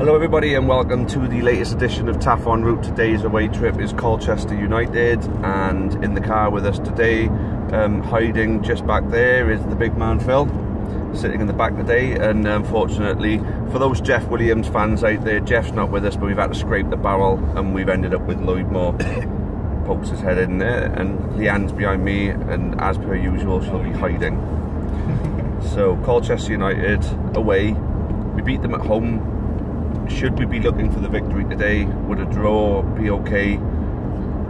Hello everybody and welcome to the latest edition of Taff en route. Today's away trip is Colchester United, and in the car with us today, hiding just back there, is the big man Phil, sitting in the back today. And unfortunately for those Jeff Williams fans out there, Jeff's not with us, but we've had to scrape the barrel and we've ended up with Lloyd Moore. Pokes his head in there, and Leanne's behind me, and as per usual she'll be hiding. So Colchester United away, we beat them at home. Should we be looking for the victory today? Would a draw be okay,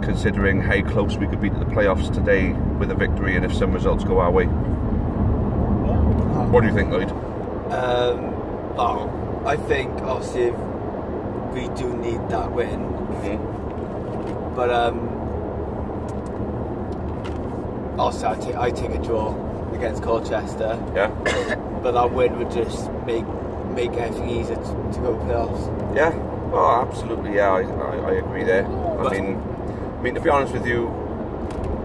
considering how close we could be to the playoffs today with a victory, and if some results go our way? What do you think, Lloyd? Well, I think obviously we do need that win, but obviously I take a draw against Colchester. Yeah. But that win would just make everything easier to go playoffs. Yeah, oh, absolutely. Yeah, I agree there. I mean, to be honest with you,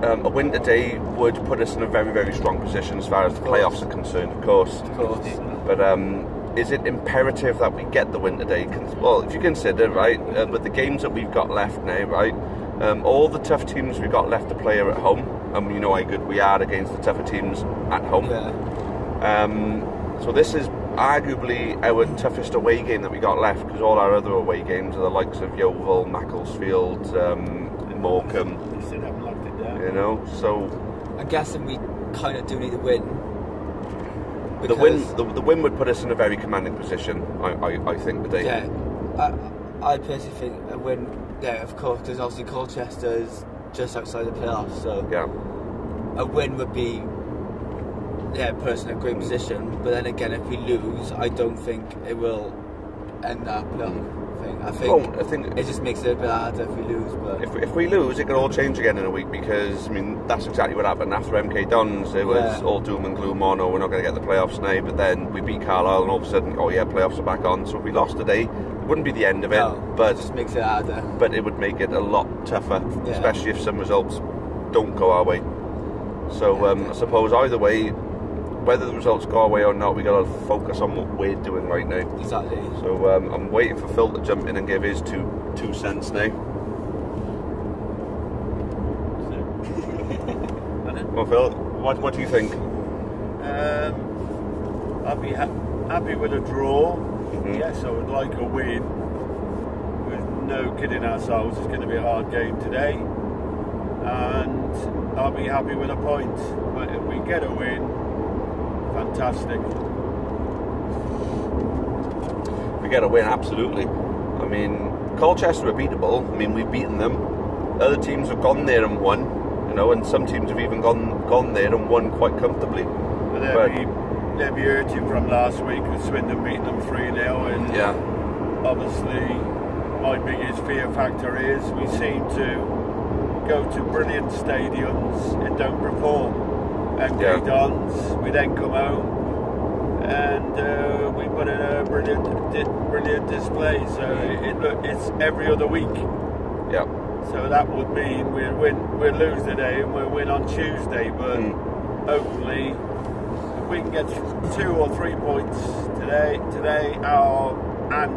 a win today would put us in a very, very strong position as far as the playoffs are concerned, of course. But is it imperative that we get the win today? Well, if you consider, right, with the games that we've got left now, right, all the tough teams we've got left to play are at home, and you know how good we are against the tougher teams at home. Yeah. So this is arguably our toughest away game that we got left, because all our other away games are the likes of Yeovil, Macclesfield, Morecambe. You know, so I'm guessing we kind of do need a win. The win would put us in a very commanding position, I think, today. Yeah, I personally think a win. Yeah, of course, because obviously Colchester is just outside the playoffs, so yeah, a win would be, yeah, put us in a great position. But then again, if we lose, I don't think it will end that playoff thing. I think it just makes it a bit harder if we lose. But if we lose, it can all change again in a week, because I mean that's exactly what happened after MK Dons. It was all doom and gloom on, oh, we're not going to get the playoffs now. But then we beat Carlisle, and all of a sudden, oh yeah, playoffs are back on. So if we lost today, it wouldn't be the end of it, but it just makes it harder. But it would make it a lot tougher, especially if some results don't go our way. So I suppose either way, whether the results go our way or not, we got to focus on what we're doing right now. Exactly. So I'm waiting for Phil to jump in and give his two cents now. Well, Phil, what do you think? I'll be happy with a draw. Yes, I would like a win. With no kidding ourselves, it's going to be a hard game today, and I'll be happy with a point. But if we get a win, fantastic. We get a win, absolutely. I mean, Colchester are beatable. I mean, we've beaten them. Other teams have gone there and won, you know, and some teams have even gone there and won quite comfortably. But they'll be hurting from last week with Swindon beating them 3-0, and obviously my biggest fear factor is we seem to go to brilliant stadiums and don't perform. MK Dons, we then come home and we put in a brilliant display. So it's every other week. Yeah. So that would mean we'll lose today and we'll win on Tuesday. But hopefully, if we can get 2 or 3 points today and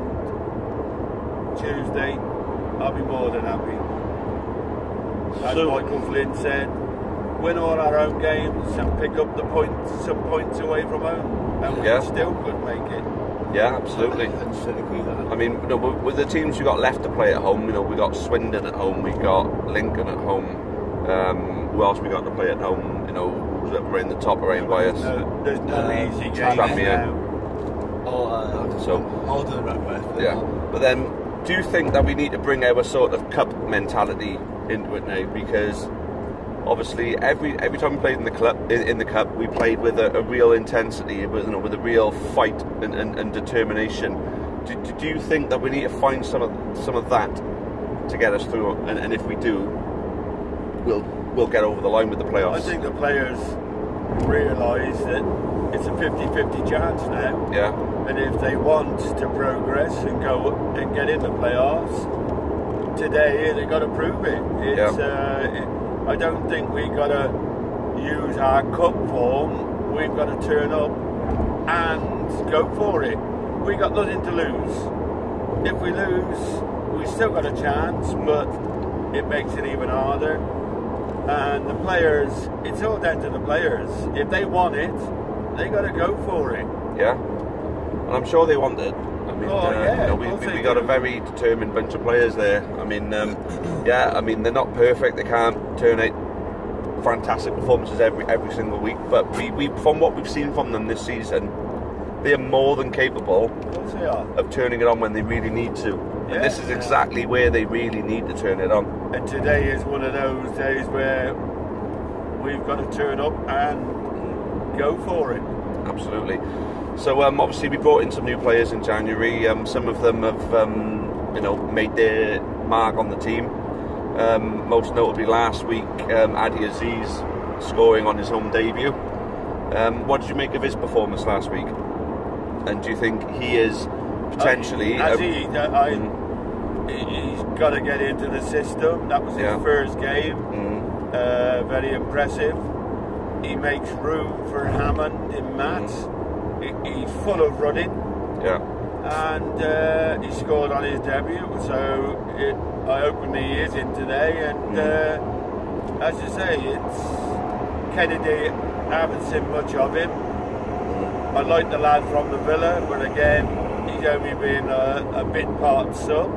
Tuesday, I'll be more than happy. As Michael Flynn said, win all our own games and pick up some points away from home, and we still could make it. Yeah, absolutely. I should agree with that. I mean, you know, with the teams we got left to play at home, you know, we got Swindon at home, we got Lincoln at home. Who else we got to play at home? You know, who's up around the top around by us? There's no easy games now. All the right. Yeah, but then, do you think that we need to bring our sort of cup mentality into it now? Because obviously, every time we played in the cup, we played with a real intensity, with a real fight and determination. Do you think that we need to find some of that to get us through? And if we do, we'll get over the line with the playoffs. I think the players realise that it's a 50-50 chance now. Yeah. And if they want to progress and go and get in the playoffs today, they've got to prove it. I don't think we've got to use our cup form. We've got to turn up and go for it. We got nothing to lose. if we lose, we still got a chance, but it makes it even harder. And the players, it's all down to the players. If they want it, they got to go for it. Yeah, and I'm sure they want it. I mean, we got a very determined bunch of players there. I mean, I mean, they're not perfect. They can't turn out fantastic performances every single week. But we from what we've seen from them this season, they are more than capable of turning it on when they really need to. Yeah, and this is exactly where they really need to turn it on. And today is one of those days where we've got to turn up and go for it. Absolutely. So obviously we brought in some new players in January. Some of them have made their mark on the team. Most notably last week, Adi Aziz scoring on his home debut. What did you make of his performance last week? And do you think he is potentially... he's got to get into the system. That was his first game. Very impressive. He makes room for Hammond in Matt. He's full of running. Yeah. And he scored on his debut, so I hope he is in today. And as you say, it's Kennedy. I haven't seen much of him. I like the lad from the Villa, but again, he's only been a bit part sub.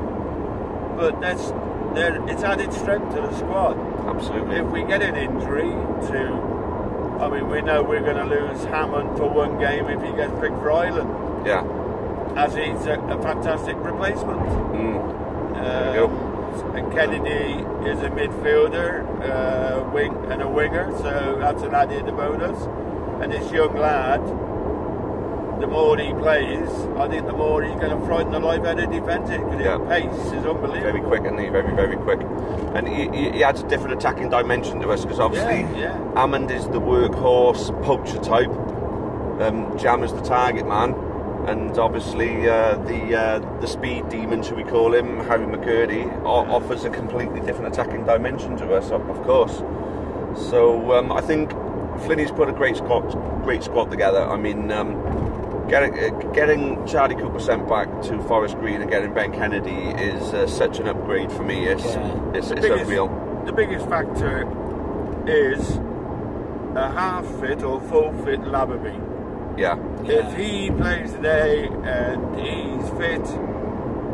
But it's added strength to the squad. Absolutely. If we get an injury we know we're going to lose Hammond for one game if he gets picked for Ireland. Yeah. As he's a fantastic replacement. There we go. And Kennedy is a midfielder, and a winger, so that's an added bonus. And this young lad, the more he plays, I think the more he's going to frighten the life out of defenders, because his pace is unbelievable. Very quick, isn't he? Very, very quick. And he adds a different attacking dimension to us, because obviously Hammond is the workhorse, poacher type. Jam is the target man. And obviously the speed demon, should we call him, Harry McCurdy, offers a completely different attacking dimension to us, of course. So I think Flinny's put a great squad together. I mean, getting Charlie Cooper sent back to Forest Green and getting Ben Kennedy is such an upgrade for me. It's unreal. The biggest factor is a half fit or full fit Labberby. Yeah. If he plays today and he's fit,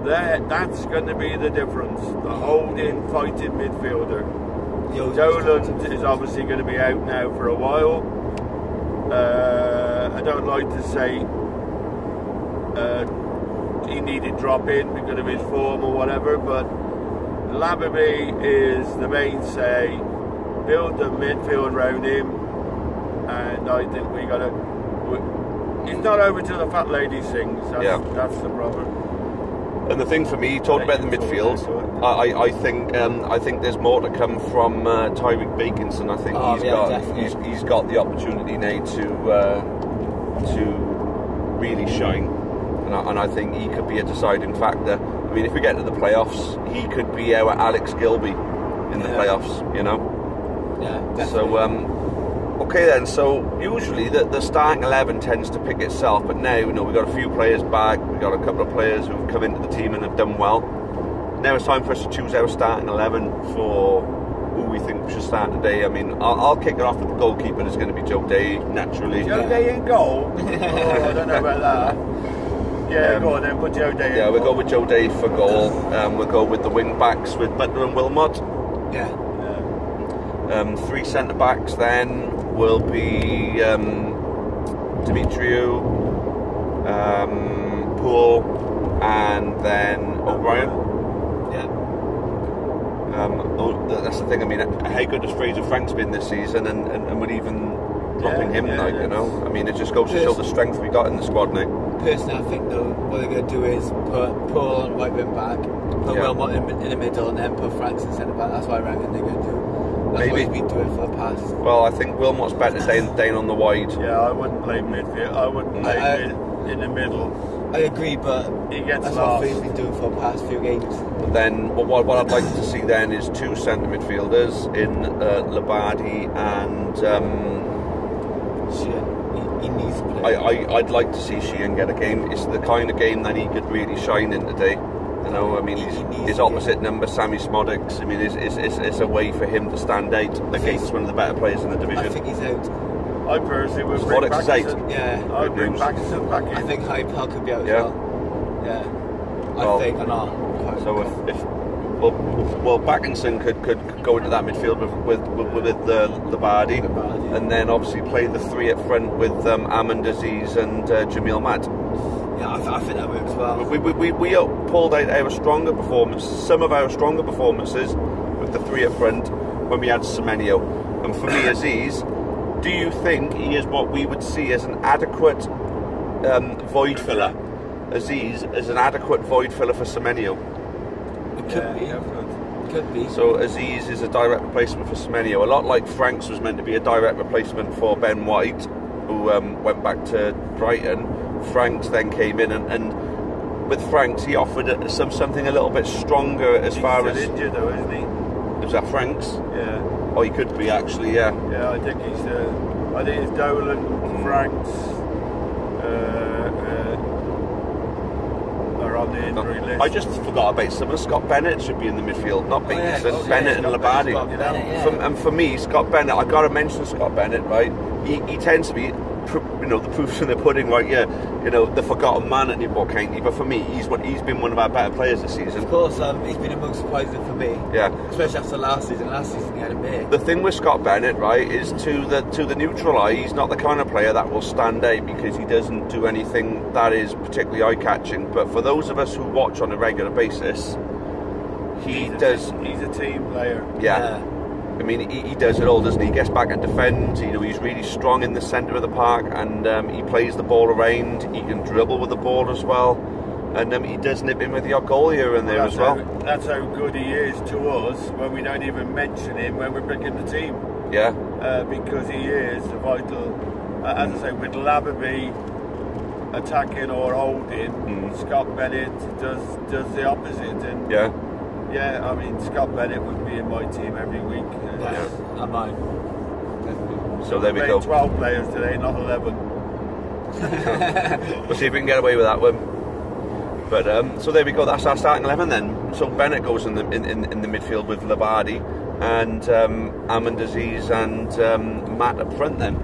that's going to be the difference. The holding, fighting midfielder. Dolan is obviously going to be out now for a while. I don't like to say he needed drop in because of his form or whatever, but Labberby is the mainstay. Build the midfield around him, and I think we got to. It's not over till the fat lady sings. That's the problem. And the thing for me, you talked about the midfield. I think there's more to come from Tyreek Bakinson. I think he's got the opportunity now to really shine, and I think he could be a deciding factor. I mean, if we get to the playoffs, he could be our Alex Gilby in the playoffs. You know. Yeah. Definitely. So. Okay then, so usually the starting 11 tends to pick itself, but now we've got a few players back, we've got a couple of players who've come into the team and have done well. Now it's time for us to choose our starting 11 for who we think we should start today. I mean, I'll kick it off with the goalkeeper. It's going to be Joe Day, naturally. Joe Day in goal? Oh, I don't know about that. Yeah, go on then, put Joe Day in goal. We'll go with Joe Day for goal. We'll go with the wing backs with Butler and Wilmot. Yeah. 3 centre backs then will be Demetriou, Poole, and then O'Brien. Yeah. That's the thing. I mean, how good has Fraser Frank's been this season, and we're even dropping him now. You know, I mean, it just goes to show the strength we got in the squad now. Personally, I think though what they're going to do is put Poole on right wing back, put Wilmot in the middle, and then put Franks in centre back. That's what I reckon they're going to do. That's what he's been doing for the past. Well, I think Wilmot's better down on the wide. Yeah, I wouldn't play midfield. I wouldn't play in the middle. I agree, but he gets that's lost. what he's been doing for the past few games. But then, what I'd like to see then is 2 centre midfielders in Labadi and Sheehan. He needs to play. I'd like to see Sheehan get a game. It's the kind of game that he could really shine in today. You know, I mean, his opposite number, Sammy Smodics, I mean, it's a way for him to stand out against one of the better players in the division. I think he's out. I personally would bring Baxterson. Yeah. I'd bring Baxterson back in. I think Hyde Park could be out as well. Yeah. I think, and so if Backinson could go into that midfield with Labadi, and then obviously play the three up front with Ahmed Aziz and Jamil Mad. Yeah, I think that works well. We pulled out our stronger performance, some of our stronger performances with the three up front when we had Semenyo. And for me, Aziz, do you think he is what we would see as an adequate void filler? Aziz is an adequate void filler for Semenyo. It could be. Could be. So Aziz is a direct replacement for Semenyo. A lot like Franks was meant to be a direct replacement for Ben White, who went back to Brighton. Franks then came in, and with Franks he offered something a little bit stronger as far as. He's injured though, isn't he? Was that Franks? Yeah. Oh, he could be actually. Yeah. Yeah, I think he's. I think it's Dolan, Franks. On the injury list. I just forgot about someone. Scott Bennett should be in the midfield, not Bateson. Bennett and Labadi. And for me, Scott Bennett, I've got to mention Scott Bennett, right? He tends to be, the proof's in the pudding, right? Yeah, the forgotten man at Newport County. But for me, he's been one of our better players this season. Of course, he's been among surprising for me. Yeah, especially after last season. Last season he had a bit. The thing with Scott Bennett, right, is to the neutral eye, he's not the kind of player that will stand out because he doesn't do anything that is particularly eye-catching. But for those of us who watch on a regular basis, he's a team player. Yeah. I mean, he does it all, doesn't he? He gets back and defends. He's really strong in the centre of the park, and he plays the ball around. He can dribble with the ball as well, and he does nip in with the odd goal here and there as well. That's how good he is to us when we don't even mention him when we're picking the team. Yeah. Because he is a vital. As I say, with Laverby attacking or holding, Scott Bennett does the opposite. And yeah, I mean, Scott Bennett would be in my team every week. I might. So there we go. 12 players today, not 11. We'll see if we can get away with that one. But so there we go. That's our starting 11 then. So Bennett goes in the midfield with Labadi and Ahmed Aziz and Matt up front then.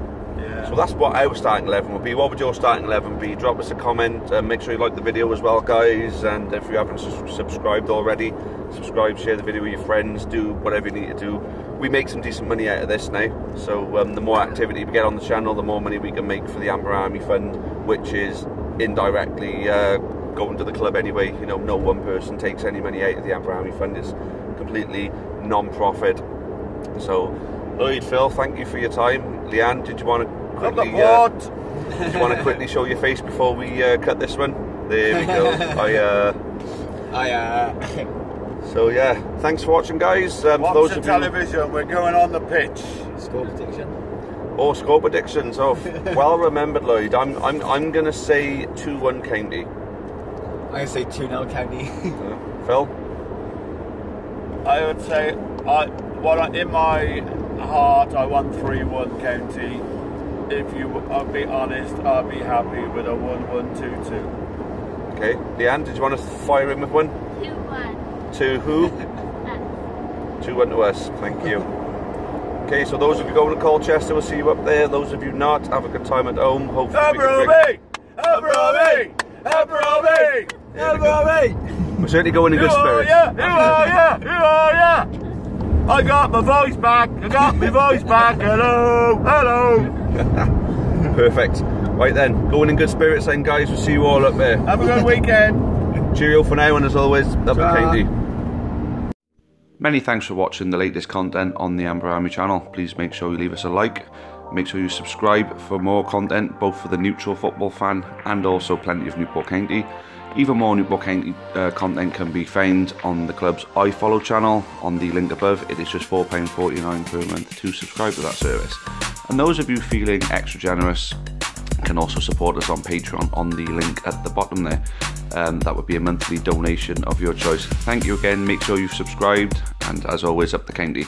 So that's what our starting 11 would be. What would your starting 11 be? Drop us a comment. Make sure you like the video as well, guys. And if you haven't subscribed already, subscribe, share the video with your friends, do whatever you need to do. We make some decent money out of this now. So the more activity we get on the channel, the more money we can make for the Amber Army Fund, which is indirectly going to the club anyway. No one person takes any money out of the Amber Army Fund. It's completely non-profit. So Lloyd, Phil, thank you for your time. Leanne, did you want to quickly show your face before we cut this one? There we go. So yeah, thanks for watching, guys. For those of you, television, we're going on the pitch. Score prediction. Oh, score predictions. Oh, well remembered, Lloyd. I'm going to say 2-1 County. I'm going to say 2-0 County. Phil? I would say, in my heart, I want 3-1 County. I'll be honest, I'll be happy with a 1-1, 2-2. Okay, Leanne, did you want to fire in with one? 2-1. To who? 2-1 to us, thank you. Okay, so those of you going to Colchester, we'll see you up there. Those of you not, have a good time at home. Hopefully we're certainly going in good spirits. Who are ya? I got my voice back. Hello. Perfect. Right then, going in good spirits then, guys. We'll see you all up there. Have a good weekend. Cheerio for now, and as always, love and kindly. Many thanks for watching the latest content on the Amber Army channel. Please make sure you leave us a like. Make sure you subscribe for more content, both for the neutral football fan and also plenty of Newport County. Even more Newport County content can be found on the club's iFollow channel on the link above. It is just £4.49 per month to subscribe to that service. And those of you feeling extra generous can also support us on Patreon on the link at the bottom there. That would be a monthly donation of your choice. Thank you again, make sure you've subscribed, and as always, up the county.